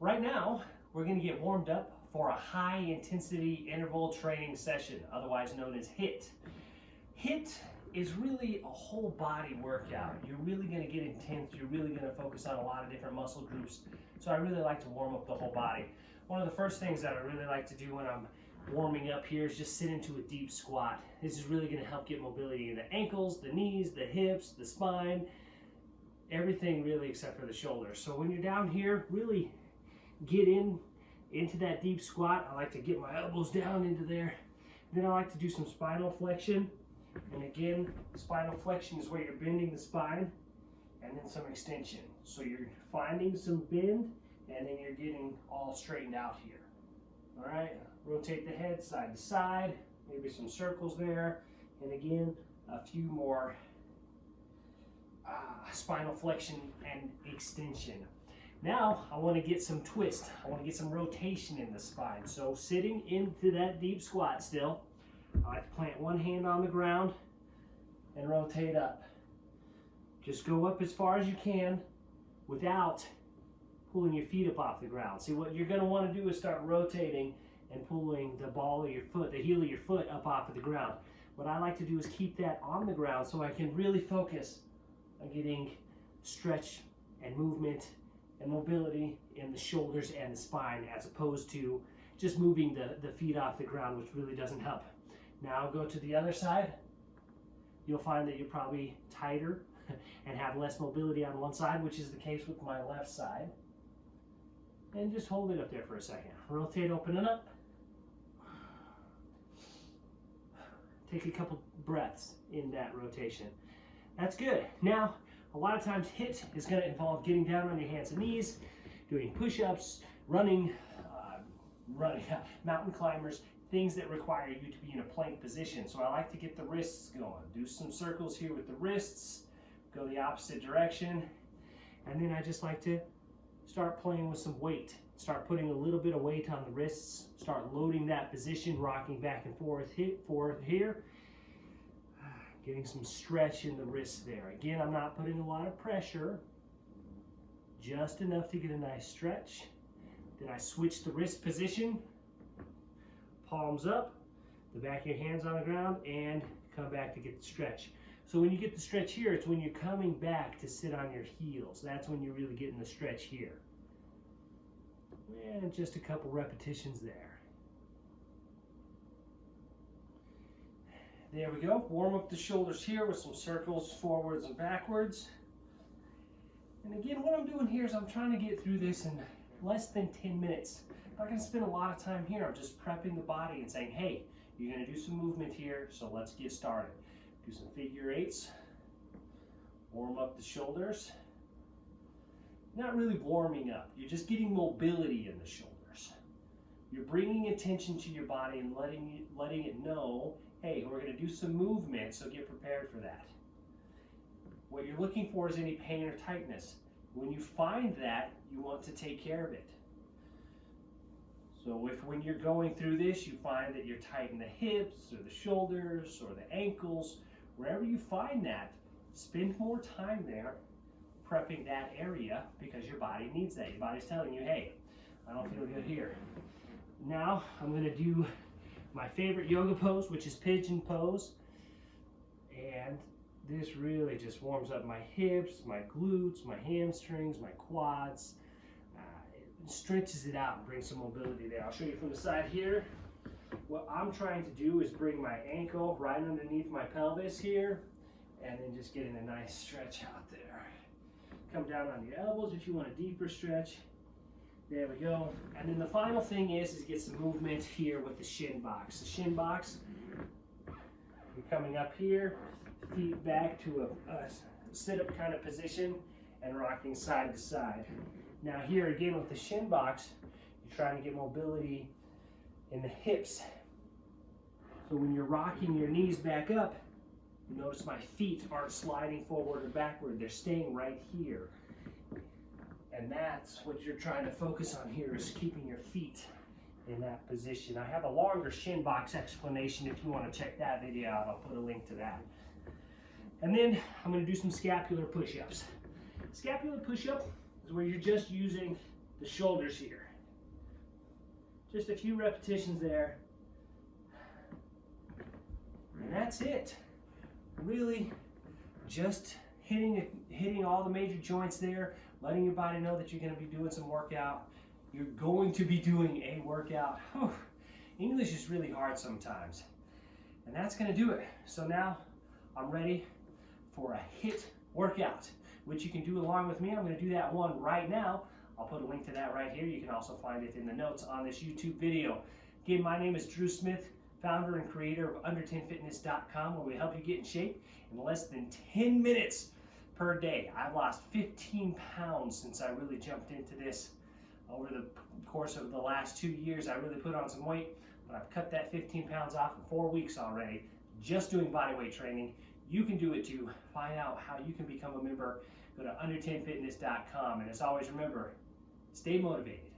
Right now, we're going to get warmed up for a high intensity interval training session, otherwise known as HIIT. HIIT is really a whole body workout. You're really going to get intense. You're really going to focus on a lot of different muscle groups. So I really like to warm up the whole body. One of the first things that I really like to do when I'm warming up here is just sit into a deep squat. This is really going to help get mobility in the ankles, the knees, the hips, the spine, everything really except for the shoulders. So when you're down here, really get into that deep squat. I like to get my elbows down into there. Then I like to do some spinal flexion. And again, spinal flexion is where you're bending the spine, and then some extension. So you're finding some bend, and then you're getting all straightened out here. All right, rotate the head side to side, maybe some circles there, and again, a few more spinal flexion and extension. Now, I want to get some twist. I want to get some rotation in the spine. So sitting into that deep squat still, I like to plant one hand on the ground and rotate up. Just go up as far as you can without pulling your feet up off the ground. See, what you're going to want to do is start rotating and pulling the ball of your foot, the heel of your foot up off of the ground. What I like to do is keep that on the ground so I can really focus on getting stretch and movement and mobility in the shoulders and the spine, as opposed to just moving the feet off the ground, which really doesn't help. Now go to the other side. You'll find that you're probably tighter and have less mobility on one side, which is the case with my left side. And just hold it up there for a second. Rotate, open it up. Take a couple breaths in that rotation. That's good. Now, a lot of times HIIT is going to involve getting down on your hands and knees, doing push-ups, running, mountain climbers, things that require you to be in a plank position. So I like to get the wrists going. Do some circles here with the wrists, go the opposite direction, and then I just like to start playing with some weight. Start putting a little bit of weight on the wrists, start loading that position, rocking back and forth here. Getting some stretch in the wrists there. Again, I'm not putting a lot of pressure, just enough to get a nice stretch. Then I switch the wrist position, palms up, the back of your hands on the ground, and come back to get the stretch. So when you get the stretch here, it's when you're coming back to sit on your heels. That's when you're really getting the stretch here. And just a couple repetitions there. There we go. Warm up the shoulders here with some circles forwards and backwards. And again, what I'm doing here is I'm trying to get through this in less than 10 minutes. I'm not going to spend a lot of time here. I'm just prepping the body and saying, hey, you're going to do some movement here, so let's get started. Do some figure eights. Warm up the shoulders. Not really warming up. You're just getting mobility in the shoulders. You're bringing attention to your body and letting it know, hey, we're going to do some movement, so get prepared for that. What you're looking for is any pain or tightness. When you find that, you want to take care of it. So if when you're going through this, you find that you're tight in the hips or the shoulders or the ankles, wherever you find that, spend more time there prepping that area, because your body needs that. Your body's telling you, hey, I don't feel good here. Now I'm going to do my favorite yoga pose, which is pigeon pose. And this really just warms up my hips, my glutes, my hamstrings, my quads. It stretches it out and brings some mobility there. I'll show you from the side here. What I'm trying to do is bring my ankle right underneath my pelvis here, and then just getting a nice stretch out there. Come down on your elbows if you want a deeper stretch. There we go. And then the final thing is get some movement here with the shin box. The shin box, you're coming up here, feet back to a sit-up kind of position and rocking side to side. Now here again with the shin box, you're trying to get mobility in the hips. So when you're rocking your knees back up, you notice my feet aren't sliding forward or backward. They're staying right here. And that's what you're trying to focus on here, is keeping your feet in that position. I have a longer shin box explanation. If you want to check that video out, I'll put a link to that. And then I'm going to do some scapular push-ups. Scapular push-up is where you're just using the shoulders here. Just a few repetitions there. And that's it. Really just hitting all the major joints there, letting your body know that you're going to be doing some workout. You're going to be doing a workout. Whew. English is really hard sometimes. And that's going to do it. So now I'm ready for a HIIT workout, which you can do along with me. I'm going to do that one right now. I'll put a link to that right here. You can also find it in the notes on this YouTube video. Again, my name is Drew Smith, founder and creator of under10fitness.com, where we help you get in shape in less than 10 minutes per day. I've lost 15 pounds since I really jumped into this. Over the course of the last 2 years, I really put on some weight, but I've cut that 15 pounds off in 4 weeks already, just doing bodyweight training. You can do it too. Find out how you can become a member. Go to under10fitness.com. And as always, remember, stay motivated.